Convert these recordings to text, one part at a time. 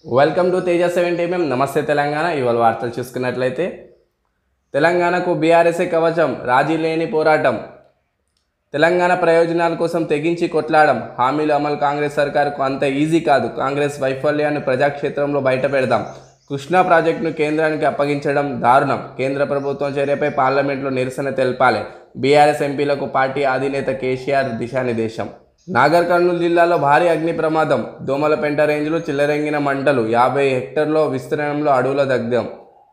Welcome to Teja 70mm. నమస్తే తెలంగాణ. ఇవాళ వార్తలు చూసుకున్నట్లయితే తెలంగాణకు బీఆర్ఎస్ఏ కవచం, రాజీ లేని పోరాటం, తెలంగాణ ప్రయోజనాల కోసం తెగించి కొట్లాడడం, హామీలు అమలు కాంగ్రెస్ సర్కారుకు అంత ఈజీ కాదు, కాంగ్రెస్ వైఫల్యాన్ని ప్రజాక్షేత్రంలో బయటపెడదాం, కృష్ణా ప్రాజెక్టును కేంద్రానికి అప్పగించడం దారుణం, కేంద్ర ప్రభుత్వం చర్యపై పార్లమెంట్లో నిరసన తెలపాలి, బీఆర్ఎస్ ఎంపీలకు పార్టీ అధినేత కేసీఆర్ దిశానిర్దేశం. నాగర్ కర్నూలు జిల్లాలో భారీ అగ్ని ప్రమాదం, దోమలపెంట రేంజ్లో చిల్లరెంగిన మంటలు, 50 హెక్టార్ల విస్తీర్ణంలో అడవుల దగ్ధం,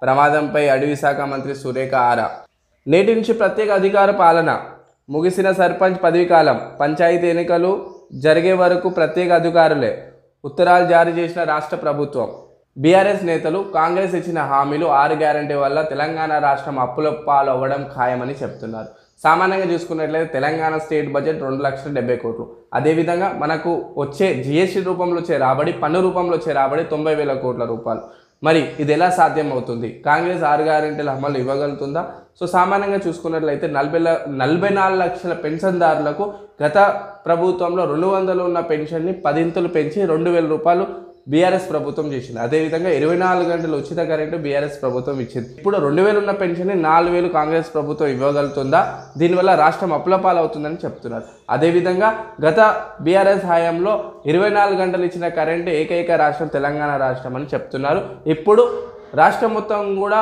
ప్రమాదంపై అటవీ శాఖ మంత్రి సురేఖ ఆరా. నేటి నుంచి ప్రత్యేక అధికార పాలన, ముగిసిన సర్పంచ్ పదవీకాలం, పంచాయతీ ఎన్నికలు జరిగే వరకు ప్రత్యేక అధికారులే, ఉత్తరాలు జారీ చేసిన రాష్ట్ర ప్రభుత్వం. బీఆర్ఎస్ నేతలు కాంగ్రెస్ ఇచ్చిన హామీలు 6 గ్యారంటీ వల్ల తెలంగాణ రాష్ట్రం అప్పుల పాలు అవ్వడం ఖాయమని చెప్తున్నారు. సామాన్యంగా చూసుకున్నట్లయితే తెలంగాణ స్టేట్ బడ్జెట్ 2,70,000 కోట్లు. అదేవిధంగా మనకు వచ్చే జిఎస్టీ రూపంలో వచ్చే రాబడి, పన్ను రూపంలో వచ్చే రాబడి 90,000 కోట్ల రూపాయలు. మరి ఇది ఎలా సాధ్యం అవుతుంది? కాంగ్రెస్ 6 గ్యారెంటీల అమలు ఇవ్వగలుగుతుందా? సో సామాన్యంగా చూసుకున్నట్లయితే 44 లక్షల పెన్షన్దారులకు గత ప్రభుత్వంలో 200 ఉన్న పెన్షన్ని 10 పెంచి 2,000 రూపాయలు బీఆర్ఎస్ ప్రభుత్వం చేసింది. అదేవిధంగా 24 గంటలు ఉచిత కరెంటు బీఆర్ఎస్ ప్రభుత్వం ఇచ్చింది. ఇప్పుడు 2,000 ఉన్న పెన్షన్ని 4,000 కాంగ్రెస్ ప్రభుత్వం ఇవ్వగలుగుతుందా? దీనివల్ల రాష్ట్రం అప్పుల పాలవుతుందని చెప్తున్నారు. అదేవిధంగా గత బీఆర్ఎస్ హయాంలో 24 గంటలు ఇచ్చిన కరెంటు ఏకైక రాష్ట్రం తెలంగాణ రాష్ట్రం అని చెప్తున్నారు. ఇప్పుడు రాష్ట్రం మొత్తం కూడా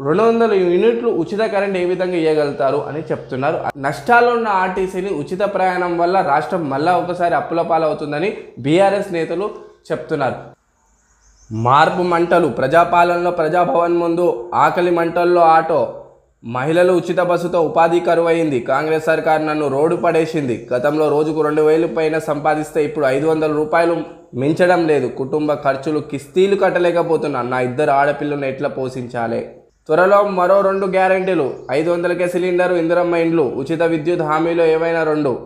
200 యూనిట్లు ఉచిత కరెంట్ ఏ విధంగా ఇవ్వగలుగుతారు అని చెప్తున్నారు. నష్టాల్లో ఉన్న ఆర్టీసీని ఉచిత ప్రయాణం వల్ల రాష్ట్రం మళ్ళా ఒకసారి అప్పుల పాలవుతుందని బీఆర్ఎస్ నేతలు చెప్తున్నారు. మార్పు మంటలు, ప్రజాపాలనలో ప్రజాభవన్ ముందు ఆకలి మంటల్లో ఆటో, మహిళలు ఉచిత బస్సుతో ఉపాధి కరువైంది, కాంగ్రెస్ సర్కార్ నన్ను రోడ్డు పడేసింది, గతంలో రోజుకు 2,000 పైన సంపాదిస్తే ఇప్పుడు 500 రూపాయలు మించడం లేదు, కుటుంబ ఖర్చులు కిస్తీలు కట్టలేకపోతున్నా, నా 2 ఆడపిల్లలను ఎట్లా పోషించాలి, త్వరలో మరో 2 గ్యారెంటీలు, 500కే సిలిండరు, ఇందిరమ్మ ఇండ్లు, ఉచిత విద్యుత్ హామీలో ఏవైనా 2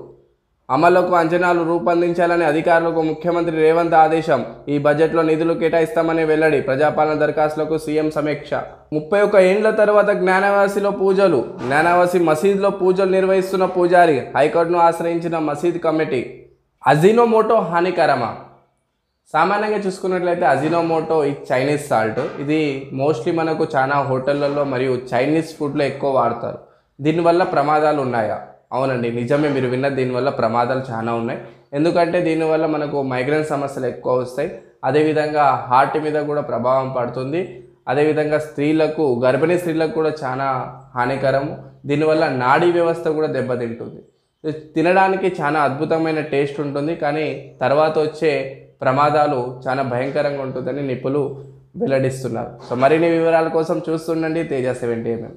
అమలుకు అంచనాలు రూపొందించాలని అధికారులకు ముఖ్యమంత్రి రేవంత్ ఆదేశం, ఈ బడ్జెట్లో నిధులు కేటాయిస్తామని వెల్లడి, ప్రజాపాలన దరఖాస్తులకు సీఎం సమీక్ష. 31 ఏండ్ల తర్వాత జ్ఞానవాసిలో పూజలు, జ్ఞానవాసి మసీద్లో పూజలు నిర్వహిస్తున్న పూజారి, హైకోర్టును ఆశ్రయించిన మసీద్ కమిటీ. అజినోమోటో హానికరమా? సామాన్యంగా చూసుకున్నట్లయితే అజినోమోటో ఈ చైనీస్ సాల్ట్, ఇది మోస్ట్లీ మనకు చాలా హోటళ్లలో మరియు చైనీస్ ఫుడ్లో ఎక్కువ వాడతారు. దీనివల్ల ప్రమాదాలు ఉన్నాయా? అవునండి, నిజమే, మీరు విన్న దీనివల్ల ప్రమాదాలు చాలా ఉన్నాయి. ఎందుకంటే దీనివల్ల మనకు మైగ్రేన్ సమస్యలు ఎక్కువ వస్తాయి. అదేవిధంగా హార్ట్ మీద కూడా ప్రభావం పడుతుంది. అదేవిధంగా స్త్రీలకు, గర్భిణీ స్త్రీలకు కూడా చాలా హానికరము. దీనివల్ల నాడీ వ్యవస్థ కూడా దెబ్బతింటుంది. తినడానికి చాలా అద్భుతమైన టేస్ట్ ఉంటుంది, కానీ తర్వాత వచ్చే ప్రమాదాలు చాలా భయంకరంగా ఉంటుందని నిపుణులు వెల్లడిస్తున్నారు. సో మరిన్ని వివరాల కోసం చూస్తుండండి తేజ 70mm.